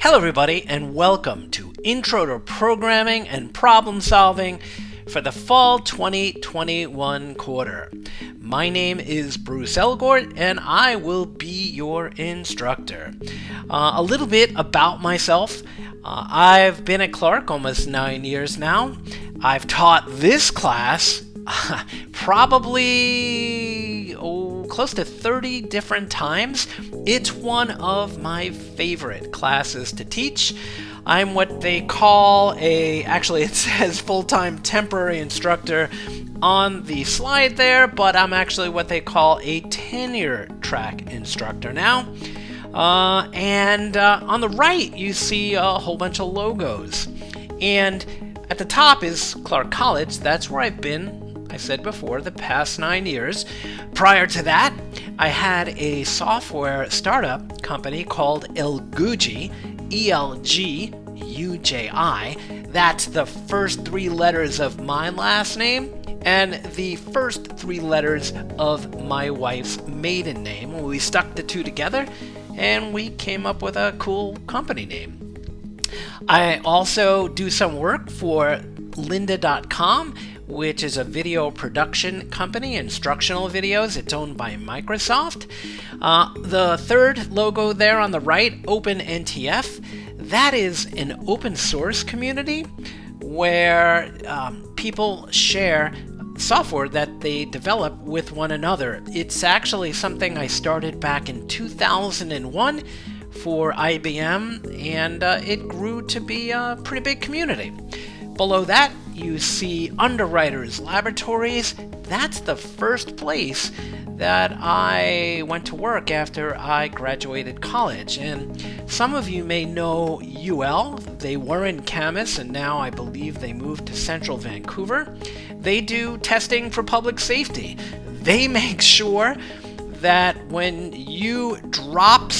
Hello everybody and welcome to Intro to Programming and Problem Solving for the Fall 2021 quarter. My name is Bruce Elgort and I will be your instructor. A little bit about myself. I've been at Clark almost 9 years now. I've taught this class probably close to 30 different times. It's one of my favorite classes to teach. I'm what they call actually it says full-time temporary instructor on the slide there, but I'm actually what they call a tenure track instructor now. And on the right you see a whole bunch of logos. And at the top is Clark College. That's where I've been, I said before, the past 9 years. Prior to that, I had a software startup company called Elguji, E-L-G-U-J-I. That's the first three letters of my last name and the first three letters of my wife's maiden name. We stuck the two together and we came up with a cool company name. I also do some work for lynda.com, which is a video production company, instructional videos. It's owned by Microsoft. The third logo there on the right, OpenNTF, that is an open source community where people share software that they develop with one another. It's actually something I started back in 2001 for IBM, and it grew to be a pretty big community. Below that, you see Underwriters Laboratories. That's the first place that I went to work after I graduated college. And some of you may know UL. They were in Camas, and now I believe they moved to Central Vancouver. They do testing for public safety. They make sure that when you drop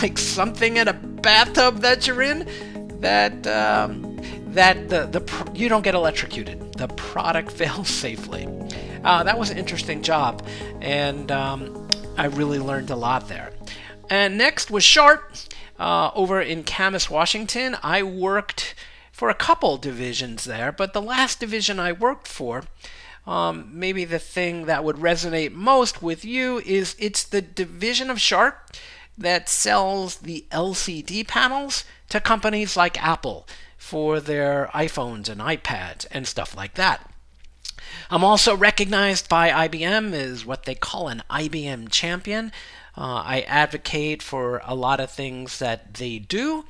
like something in a bathtub that you're in, that you don't get electrocuted. The product fails safely. That was an interesting job, and I really learned a lot there. And next was Sharp over in Camas, Washington. I worked for a couple divisions there, but the last division I worked for, maybe the thing that would resonate most with you is it's the division of Sharp that sells the LCD panels to companies like Apple for their iPhones and iPads and stuff like that. I'm also recognized by IBM as what they call an IBM champion. I advocate for a lot of things that they do.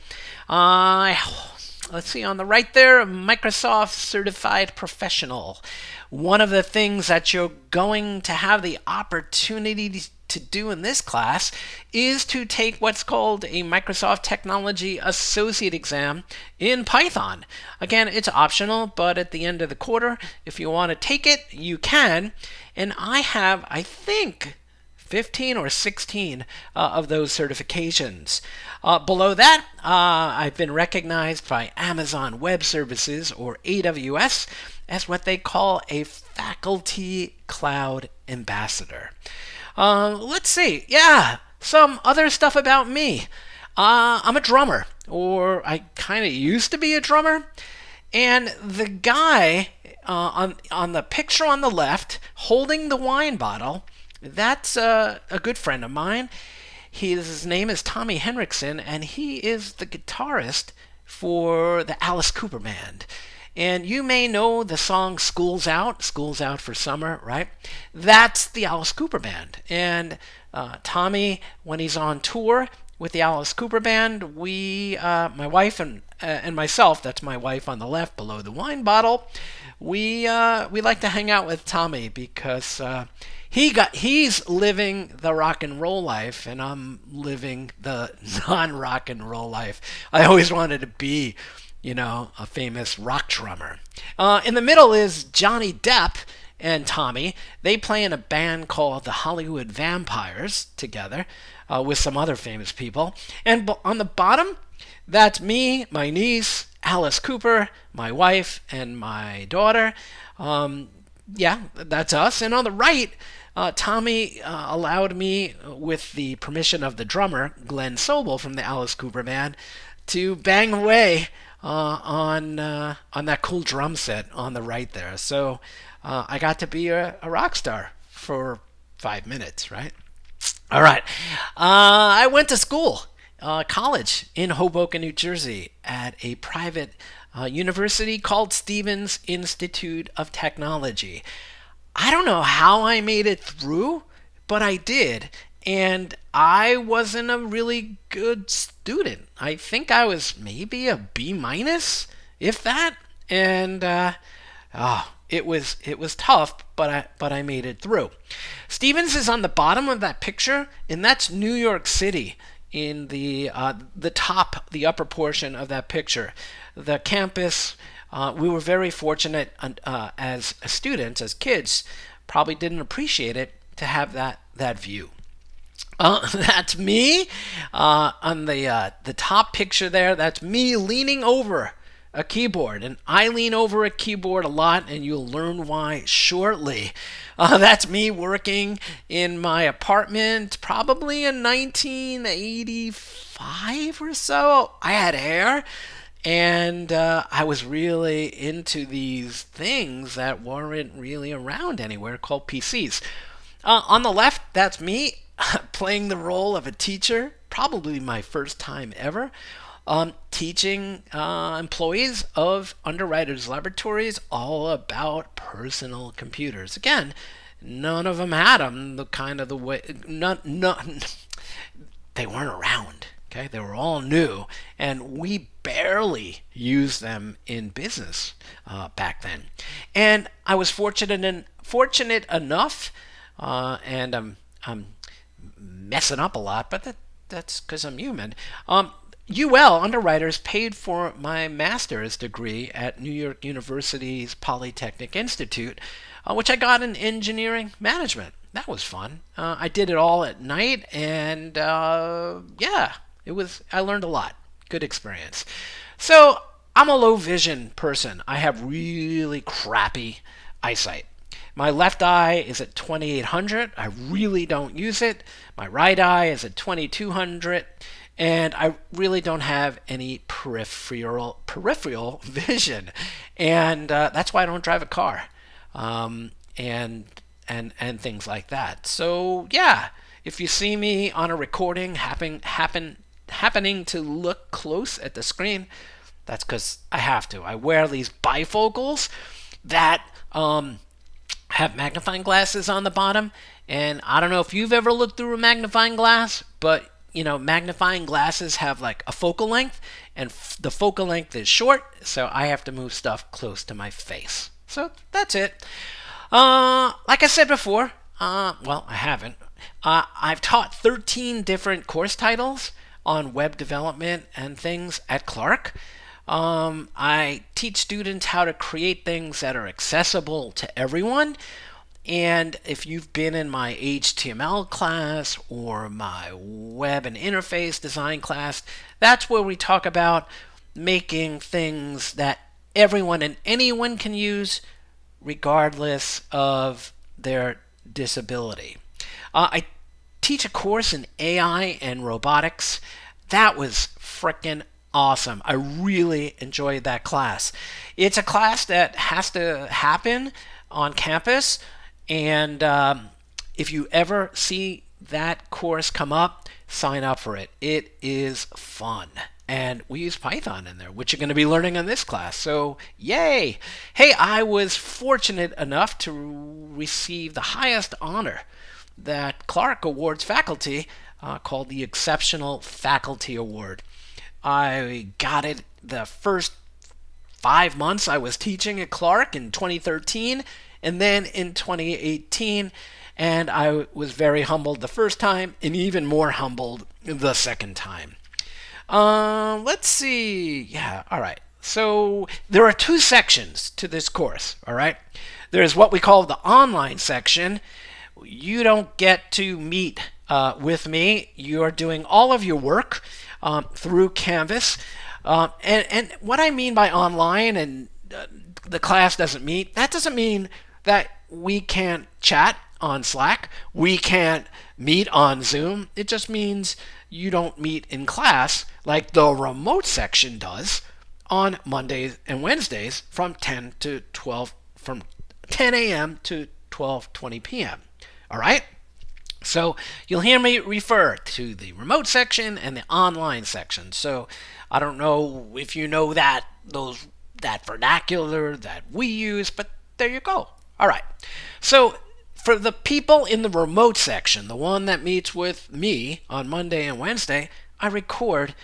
Let's see, on the right there, Microsoft Certified Professional. One of the things that you're going to have the opportunity to do in this class is to take what's called a Microsoft Technology Associate exam in Python. Again, it's optional, but at the end of the quarter, if you want to take it, you can. And I have, I think, 15 or 16 of those certifications. Below that, I've been recognized by Amazon Web Services, or AWS, as what they call a Faculty Cloud Ambassador. Let's see. Yeah, some other stuff about me. I'm a drummer, or I kind of used to be a drummer. And the guy on the picture on the left holding the wine bottle, that's a good friend of mine. His name is Tommy Henriksen, and he is the guitarist for the Alice Cooper Band. And you may know the song School's Out for summer, right? That's the Alice Cooper Band. And Tommy, when he's on tour with the Alice Cooper Band, my wife and myself, that's my wife on the left below the wine bottle, we like to hang out with Tommy because he's living the rock and roll life, and I'm living the non-rock and roll life. I always wanted to be, a famous rock drummer. In the middle is Johnny Depp and Tommy. They play in a band called the Hollywood Vampires together with some other famous people. And on the bottom, that's me, my niece, Alice Cooper, my wife, and my daughter. That's us. And on the right, Tommy allowed me, with the permission of the drummer, Glenn Sobel from the Alice Cooper Band, to bang away on that cool drum set on the right there. So I got to be a rock star for 5 minutes, right? All right. I went to school, college in Hoboken, New Jersey, at a private university called Stevens Institute of Technology. I don't know how I made it through, but I did. And I wasn't a really good student. I think I was maybe a B minus, if that. And it was tough, but I made it through. Stevens is on the bottom of that picture, and that's New York City in the upper portion of that picture. The campus. We were very fortunate as students, as kids, probably didn't appreciate it to have that view. That's me on the top picture there. That's me leaning over a keyboard, and I lean over a keyboard a lot, and you'll learn why shortly. That's me working in my apartment, probably in 1985 or so. I had hair, and I was really into these things that weren't really around anywhere called PCs. On the left, that's me playing the role of a teacher, probably my first time ever, teaching employees of Underwriters Laboratories all about personal computers. Again, none of them had them the way, they weren't around. Okay, they were all new, and we barely used them in business back then. And I was fortunate enough, and I'm messing up a lot, but that's because I'm human. UL Underwriters paid for my master's degree at New York University's Polytechnic Institute, which I got in engineering management. That was fun. I did it all at night, and yeah, I learned a lot. Good experience. So I'm a low vision person. I have really crappy eyesight. My left eye is at 2800. I really don't use it. My right eye is at 2200. And I really don't have any peripheral vision. And that's why I don't drive a car. And things like that. So yeah, if you see me on a recording happening to look close at the screen, that's because I have to. I wear these bifocals that have magnifying glasses on the bottom, and I don't know if you've ever looked through a magnifying glass, but magnifying glasses have like a focal length, and the focal length is short, so I have to move stuff close to my face. So that's it. Like I said before, well, I haven't. I've taught 13 different course titles on web development and things at Clark. I teach students how to create things that are accessible to everyone. And if you've been in my HTML class or my web and interface design class, that's where we talk about making things that everyone and anyone can use regardless of their disability. I teach a course in AI and robotics. That was frickin' awesome. I really enjoyed that class. It's a class that has to happen on campus, and if you ever see that course come up, sign up for it. It is fun. And we use Python in there, which you're going to be learning in this class. So, yay! Hey, I was fortunate enough to receive the highest honor that Clark awards faculty, called the Exceptional Faculty Award. I got it the first 5 months I was teaching at Clark in 2013, and then in 2018, and I was very humbled the first time, and even more humbled the second time. Let's see. Yeah, all right. So there are 2 sections to this course, all right? There's what we call the online section. You don't get to meet with me. You're doing all of your work through Canvas. And what I mean by online and the class doesn't meet, that doesn't mean that we can't chat on Slack. We can't meet on Zoom. It just means you don't meet in class like the remote section does on Mondays and Wednesdays from 10 a.m. to 12:20 p.m. All right? So you'll hear me refer to the remote section and the online section. So I don't know if you know that vernacular that we use, but there you go. All right. So for the people in the remote section, the one that meets with me on Monday and Wednesday, I record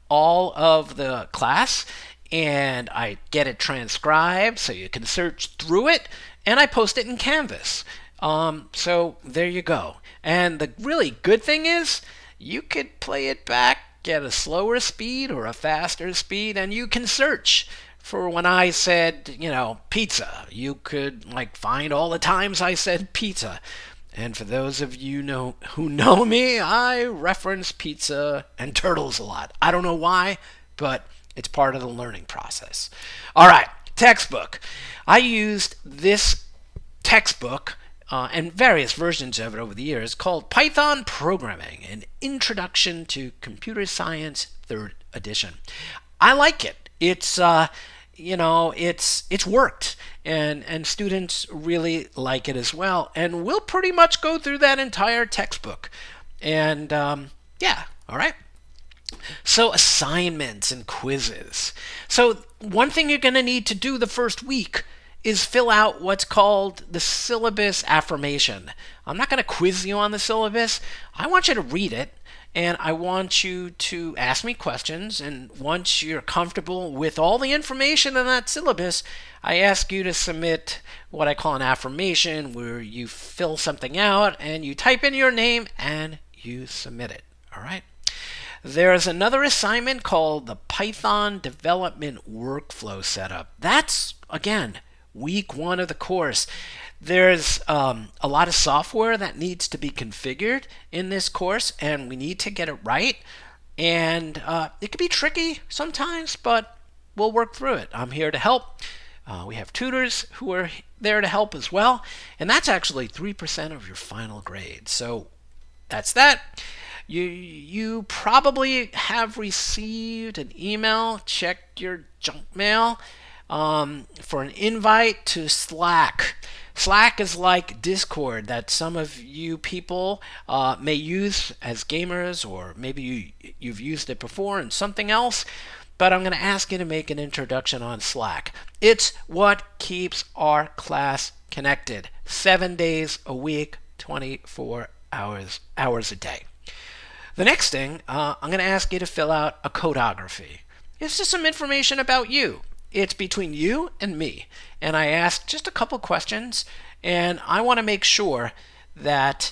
all of the class and I get it transcribed so you can search through it, and I post it in Canvas. So there you go. And the really good thing is you could play it back at a slower speed or a faster speed, and you can search for when I said, pizza. You could find all the times I said pizza. And for those of you who know me, I reference pizza and turtles a lot. I don't know why, but it's part of the learning process. All right, textbook. I used this textbook and various versions of it over the years called Python Programming, an Introduction to Computer Science, 3rd edition. I like it. It's it's worked, and students really like it as well. And we'll pretty much go through that entire textbook. And yeah, all right. So assignments and quizzes. So one thing you're going to need to do the first week is fill out what's called the syllabus affirmation. I'm not going to quiz you on the syllabus. I want you to read it, and I want you to ask me questions. And once you're comfortable with all the information in that syllabus, I ask you to submit what I call an affirmation, where you fill something out and you type in your name and you submit it. All right? There's another assignment called the Python Development Workflow Setup. That's, again, week 1 of the course. There's a lot of software that needs to be configured in this course, and we need to get it right. And it can be tricky sometimes, but we'll work through it. I'm here to help. We have tutors who are there to help as well. And that's actually 3% of your final grade. So that's that. You probably have received an email. Check your junk mail for an invite to Slack. Slack is like Discord that some of you people may use as gamers, or maybe you've used it before in something else. But I'm going to ask you to make an introduction on Slack. It's what keeps our class connected 7 days a week, 24 hours a day. The next thing, I'm going to ask you to fill out a codography. It's just some information about you. It's between you and me. And I ask just a couple questions, and I want to make sure that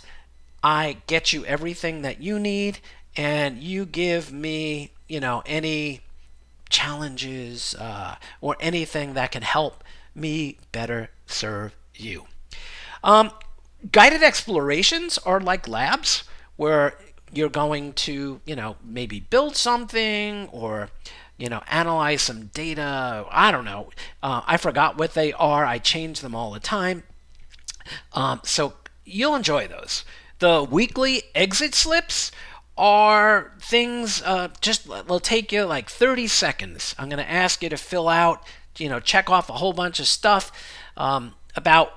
I get you everything that you need, and you give me, any challenges or anything that can help me better serve you. Guided explorations are like labs where you're going to, maybe build something or, analyze some data. I don't know. I forgot what they are. I change them all the time. So you'll enjoy those. The weekly exit slips are things, they'll take you like 30 seconds. I'm going to ask you to fill out, check off a whole bunch of stuff about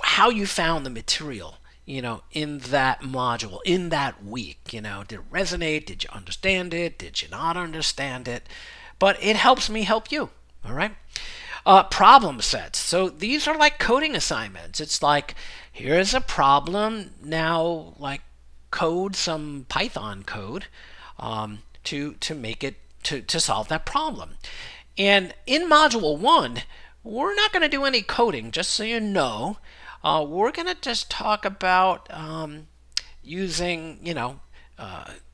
how you found the material, in that module, in that week. Did it resonate? Did you understand it? Did you not understand it? But it helps me help you, all right? Problem sets. So these are like coding assignments. It's like, here's a problem. Now, code some Python code to make it, to solve that problem. And in Module 1, we're not going to do any coding, just so you know. We're going to just talk about using,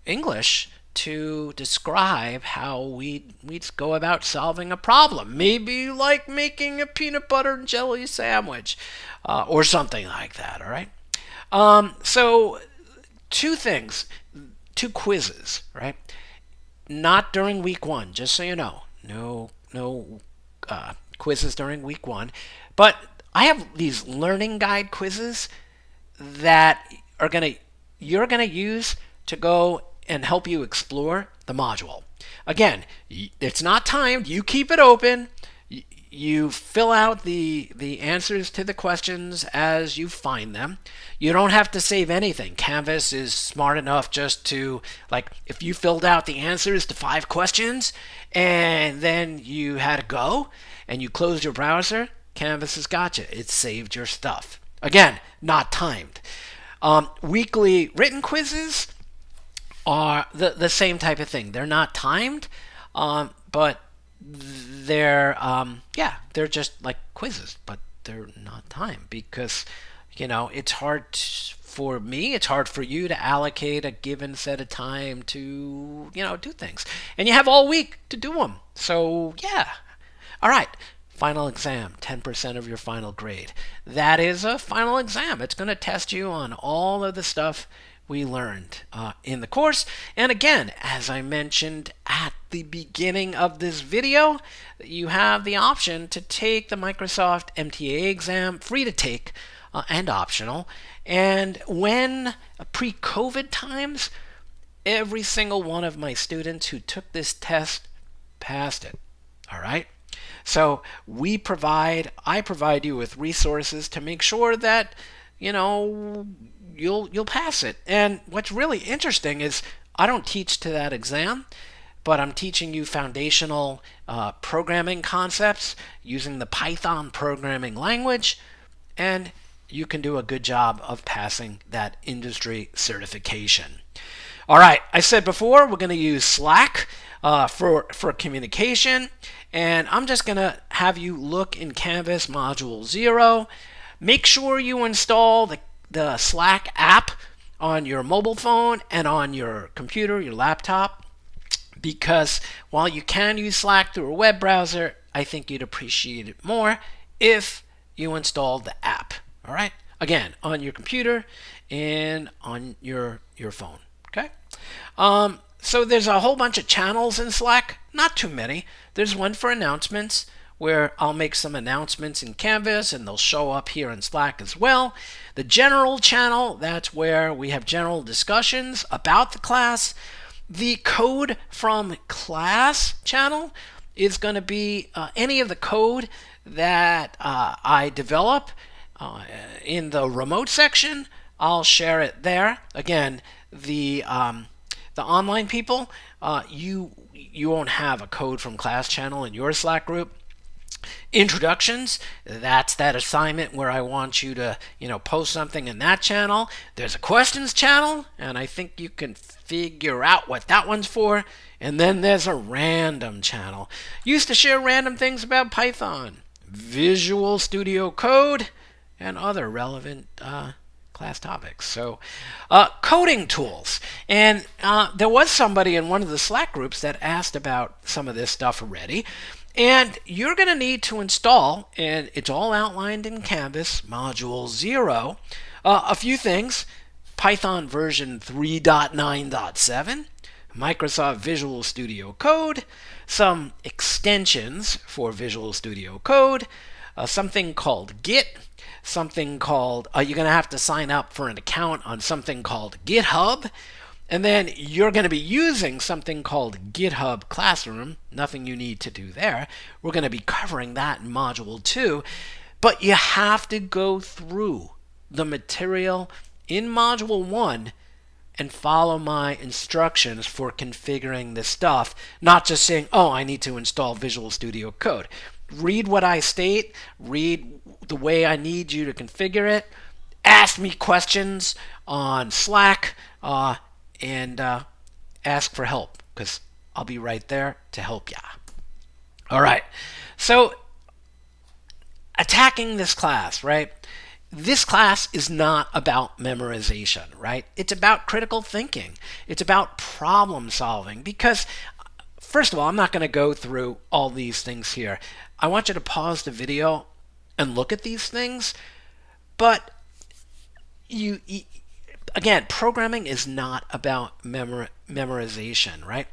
English to describe how we'd go about solving a problem. Maybe like making a peanut butter and jelly sandwich or something like that, all right? So two quizzes, right? Not during week 1, just so you know. No quizzes during week 1. But I have these learning guide quizzes that you're gonna use to go and help you explore the module. Again, it's not timed. You keep it open. You fill out the answers to the questions as you find them. You don't have to save anything. Canvas is smart enough just to, like, if you filled out the answers to 5 questions and then you had to go and you closed your browser, Canvas has got you. It saved your stuff. Again, not timed. Weekly written quizzes are the same type of thing. They're not timed, but they're they're just like quizzes, but they're not timed because it's hard for me, it's hard for you to allocate a given set of time to do things, and you have all week to do them. So yeah, all right. Final exam, 10% of your final grade. That is a final exam. It's going to test you on all of the stuff we learned in the course. And again, as I mentioned at the beginning of this video, you have the option to take the Microsoft MTA exam, free to take and optional. And when pre-COVID times, every single one of my students who took this test passed it. All right? So I provide you with resources to make sure that you'll pass it. And what's really interesting is I don't teach to that exam, but I'm teaching you foundational programming concepts using the Python programming language, and you can do a good job of passing that industry certification. All right, I said before we're going to use Slack for communication, and I'm just going to have you look in Canvas Module 0. Make sure you install the Slack app on your mobile phone and on your computer, your laptop, because while you can use Slack through a web browser, I think you'd appreciate it more if you installed the app. All right? Again, on your computer and on your phone. Okay? So there's a whole bunch of channels in Slack, not too many. There's one for announcements where I'll make some announcements in Canvas and they'll show up here in Slack as well. The general channel, that's where we have general discussions about the class. The code from class channel is going to be any of the code that I develop in the remote section. I'll share it there. Again, the online people, you won't have a code from class channel in your Slack group. Introductions, that's that assignment where I want you to post something in that channel. There's a questions channel, and I think you can figure out what that one's for. And then there's a random channel. Used to share random things about Python, Visual Studio Code, and other relevant class topics. So coding tools, and there was somebody in one of the Slack groups that asked about some of this stuff already. And you're going to need to install, and it's all outlined in Canvas, Module 0, a few things. Python version 3.9.7, Microsoft Visual Studio Code, some extensions for Visual Studio Code, something called Git, something called, you're going to have to sign up for an account on something called GitHub. And then you're going to be using something called GitHub Classroom. Nothing you need to do there. We're going to be covering that in Module 2. But you have to go through the material in Module 1 and follow my instructions for configuring this stuff. Not just saying, oh, I need to install Visual Studio Code. Read what I state. Read the way I need you to configure it. Ask me questions on Slack. And ask for help, because I'll be right there to help ya. All right, so attacking this class, right? This class is not about memorization, right? It's about critical thinking. It's about problem solving, because first of all, I'm not going to go through all these things here. I want you to pause the video and look at these things, but again, programming is not about memorization, right?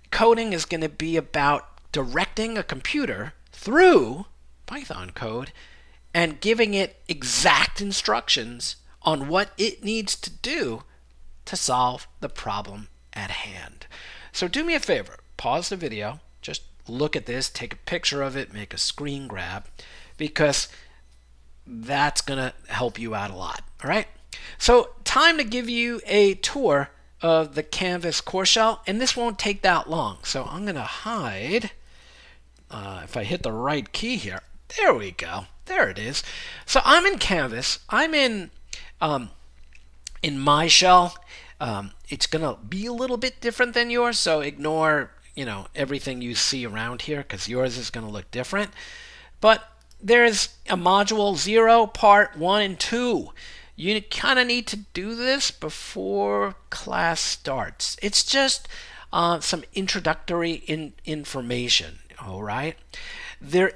Coding is going to be about directing a computer through Python code and giving it exact instructions on what it needs to do to solve the problem at hand. So do me a favor, pause the video, just look at this, take a picture of it, make a screen grab, because that's going to help you out a lot. All right? So time to give you a tour of the Canvas course shell, and this won't take that long. So I'm going to hide. If I hit the right key here, there we go. There it is. So I'm in Canvas. I'm in my shell. It's going to be a little bit different than yours, so ignore everything you see around here, because yours is going to look different. But there's a module 0, part 1 and 2. You kind of need to do this before class starts. It's just some introductory information. All right. There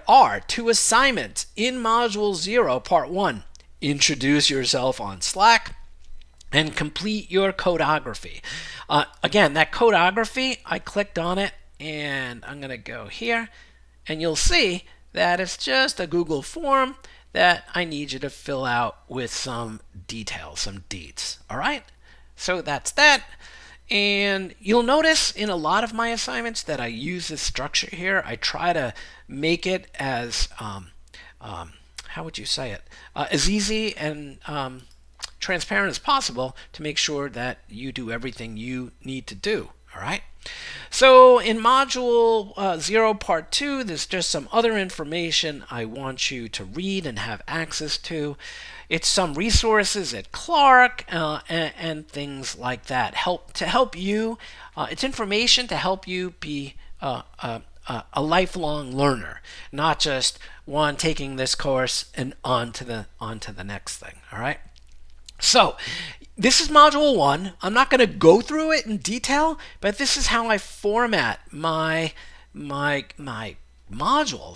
are 2 assignments in module 0, part 1. Introduce yourself on Slack and complete your codography. Again, that codography, I clicked on it, and I'm going to go here, and you'll see that it's just a Google form that I need you to fill out with some details, some deets. All right? So that's that. And you'll notice in a lot of my assignments that I use this structure here. I try to make it as, how would you say it, as easy and transparent as possible to make sure that you do everything you need to do. All right? So in module 0, part 2, there's just some other information I want you to read and have access to. It's some resources at Clark and things like that. Help you. It's information to help you be a lifelong learner, not just one taking this course and on to the next thing. All right. So this is module 1. I'm not going to go through it in detail, but this is how I format my modules.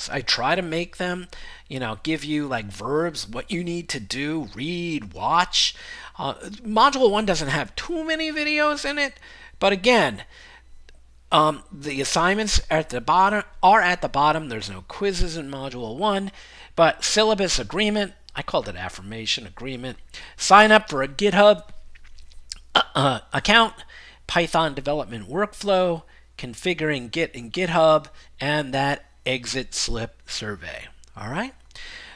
I try to make them, give you like verbs, what you need to do, read, watch. Module 1 doesn't have too many videos in it, but again, the assignments are at the bottom. There's no quizzes in module 1, but syllabus agreement. I called it affirmation agreement. Sign up for a GitHub account, Python development workflow, configuring Git in GitHub, and that exit slip survey. All right.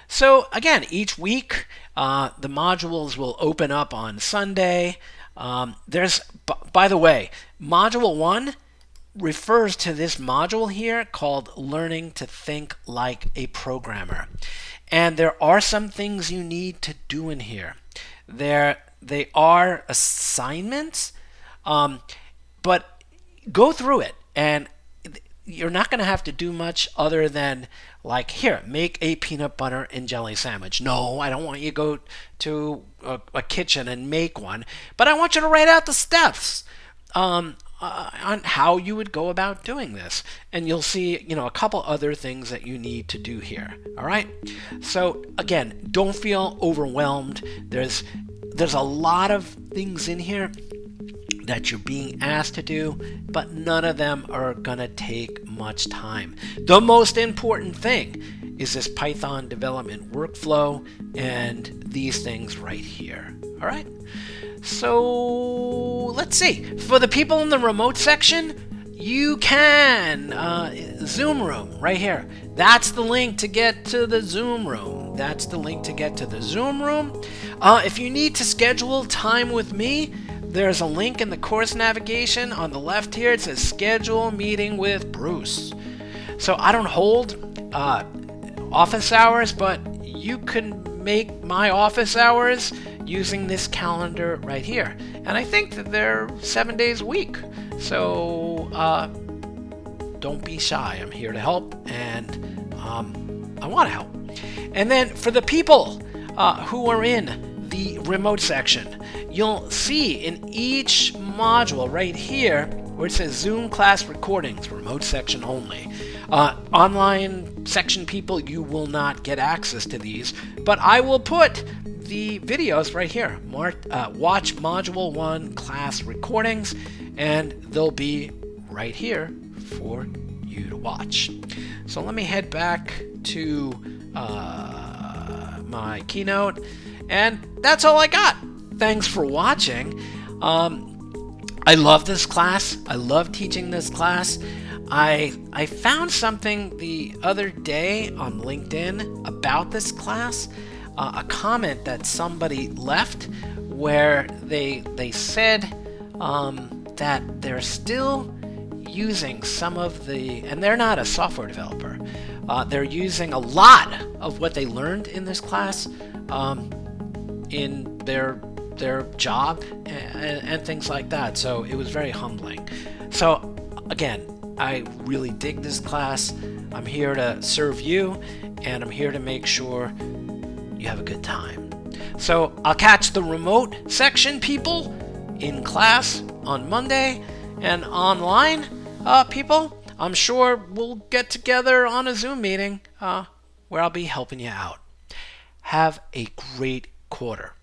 So again, each week the modules will open up on Sunday. By the way, module 1 refers to this module here called Learning to Think Like a Programmer. And there are some things you need to do in here. They are assignments, but go through it, and you're not going to have to do much other than, like, here, make a peanut butter and jelly sandwich. No, I don't want you to go to a kitchen and make one, but I want you to write out the steps on how you would go about doing this. And you'll see, a couple other things that you need to do here. All right. So again, don't feel overwhelmed. There's a lot of things in here that you're being asked to do, but none of them are gonna take much time. The most important thing is this Python development workflow and these things right here. All right. So let's see. For the people in the remote section, you can Zoom room right here. That's the link to get to the Zoom room. If you need to schedule time with me, there's a link in the course navigation on the left here. It says schedule meeting with Bruce. So I don't hold office hours, but you can make my office hours using this calendar right here. And I think that they're 7 days a week. So don't be shy. I'm here to help, and I want to help. And then for the people who are in the remote section, you'll see in each module right here where it says Zoom class recordings, remote section only. Online section people, you will not get access to these, but I will put the videos right here. Watch module 1 class recordings, and they'll be right here for you to watch. So let me head back to my keynote, and that's all I got. Thanks for watching. I love this class. I love teaching this class. I found something the other day on LinkedIn about this class, a comment that somebody left where they said that they're still using some of and they're not a software developer. They're using a lot of what they learned in this class in their job and things like that. So it was very humbling. So again, I really dig this class. I'm here to serve you, and I'm here to make sure you have a good time. So I'll catch the remote section people in class on Monday, and online people, I'm sure we'll get together on a Zoom meeting where I'll be helping you out. Have a great quarter.